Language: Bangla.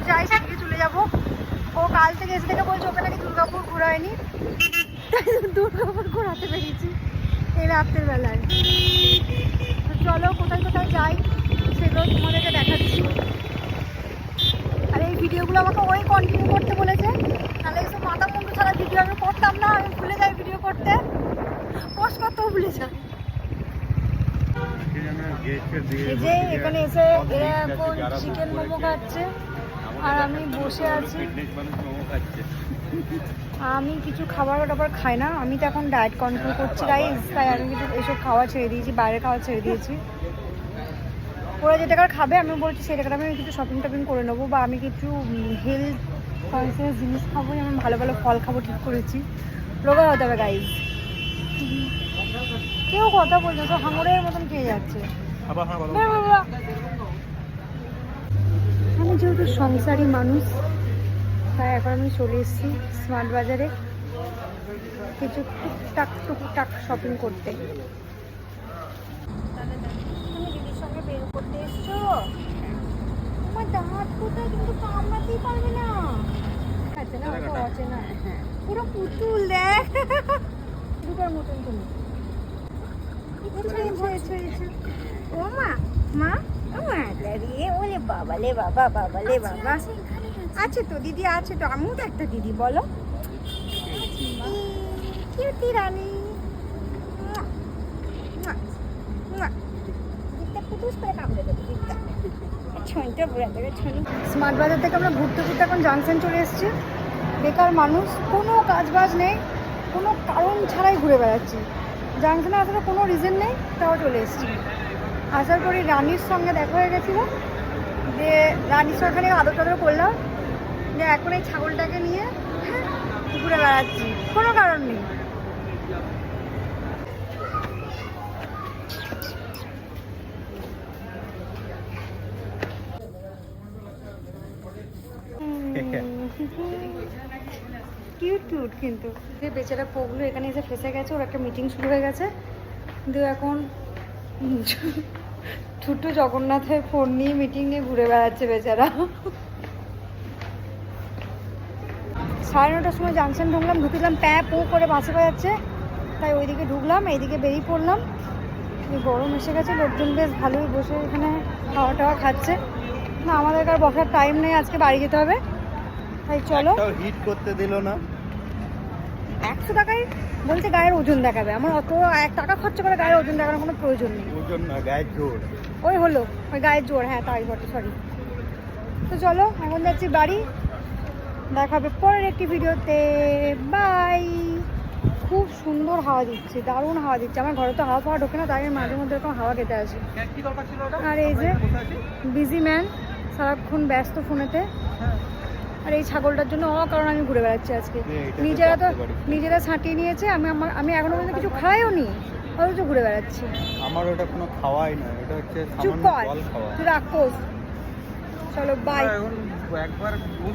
যাই, আজকে চলে যাবো। ও কাল থেকে এসে থেকে বলছে ওকে নাকি দুর্গাপুর ঘোরায়নি, তাই দুর্গাপুর ঘোরাতে পেরেছি এই রাত্রের বেলায়। চলো কোথায় কোথায় যাই সেগুলো তোমাদেরকে দেখাচ্ছি। আর এই ভিডিওগুলো আমাকে ওই কন্টিনিউ করতে বলেছে, তাহলে এইসব মাথা মুন্ডু ছাড়া ভিডিও আমি করতাম না। আমি ভুলে যাই ভিডিও করতে, পোস্ট করতেও ভুলে যাই। এই যে এখানে এসে এরা এখন চিকেন মোমো খাচ্ছে আর আমি বসে আছি। আমি কিছু খাবার টাবার খাই না, আমি তো এখন ডায়েট কন্ট্রোল করছি গাইস, তাই আমি কিন্তু এইসব খাওয়া ছেড়ে দিয়েছি, বাইরে খাওয়া ছেড়ে দিয়েছি। ওরা যে টাকা খাবে আমি বলছি সেই টাকাটা আমি কিছু শপিং টপিং করে নেবো, বা আমি কিছু হেলথ কনসিয়াস জিনিস খাবো, আমি ভালো ভালো ফল খাবো ঠিক করেছি। রোগা হতে হবে গাইস। কেউ কথা বলছে তো হাঙরের মতন খেয়ে যাচ্ছে। আমি যেহেতু সংসারী মানুষ, তাই এখন আমি চলে এসেছি স্মার্ট বাজারে কিছু টুকটাক শপিং করতে। তুমি দিদির সঙ্গে বের করতে এসছো? আমার দাঁত কোথায়, কিন্তু কামড়াতেই পারবে না। আছে না ওটা অচেনা, পুরো পুতুল দেখ দুটোর মতন। তুমি ও মা মা ও মা দাঁড়িয়ে ওলে বাবা লে বাবা, বাবা লে বাবা। আছে তো দিদি, আছে তো, আমিও তো একটা দিদি। বলো কিউটি রানী। স্মার্ট বাজার থেকে আমরা ঘুরতে ঘুরতে এখন জাংশন চলে এসেছি। বেকার মানুষ, কোনো কাজ বাজ নেই, কোনো কারণ ছাড়াই ঘুরে বেড়াচ্ছি। জাংশনে আসার কোনো রিজন নেই, তাও চলে এসেছি। আসার পরে রানীর সঙ্গে দেখা হয়ে গেছিলো, যে রানীর সঙ্গে আদর টাদর করলাম, যে এখন এই ছাগলটাকে নিয়ে ঘুরে বেড়াচ্ছি, কোনো কারণ নেই। কিউট কিন্তু যে বেচারা পগলু এখানে এসে ফেসে গেছে, ওর একটা মিটিং শুরু হয়ে গেছে, কিন্তু এখন ছোট্ট জগন্নাথের ফোন নিয়ে মিটিং নিয়ে ঘুরে বেড়াচ্ছে বেচারা। 9:30টার সময় জাংশন ঢুকলাম, ঢুকলাম প্যাঁ পো করে বাসে বাজাচ্ছে, তাই ওইদিকে ঢুকলাম, এইদিকে বেরিয়ে পড়লাম। গরম এসে গেছে, লোকজন বেশ ভালোই বসে এখানে খাওয়া টাওয়া খাচ্ছে। না আমাদের আর বসার টাইম নেই, আজকে বাড়ি যেতে হবে, তাই চলো। হিট করতে দিল না। 100 টাকায় বলছে গায়ের ওজন দেখাবে, আমার অত 1 টাকা খরচা করে গায়ের ওজন দেখানোর কোনো প্রয়োজন নেই। ওজন না, গায়ের জোর। ওই হলো ওই গায়ের জোর, হ্যাঁ তাই বটে, সরি। তো চলো এখন যাচ্ছি বাড়ি, দেখা হবে পরের একটি ভিডিওতে, বাই। খুব সুন্দর হাওয়া দিচ্ছে, দারুণ হাওয়া দিচ্ছে। আমার ঘরে তো হাওয়া ঢোকে না, তাই আমি মাঝে মধ্যে এরকম হাওয়া খেতে আসি। আর এই যে বিজি ম্যান, সারাক্ষণ ব্যস্ত ফোনেতে। আর এই ছাগলটার জন্য কারণ আমি ঘুরে বেড়াচ্ছি আজকে। নিজেরা ছাঁটিয়ে নিয়েছে, আমি এখনো পর্যন্ত কিছু খাইও নি, অথচ ঘুরে বেড়াচ্ছি। আমার ওটা কোনো খাওয়াই না, এটা হচ্ছে চুপ কর, তুই রাক্ষস। চলো বাই। একবার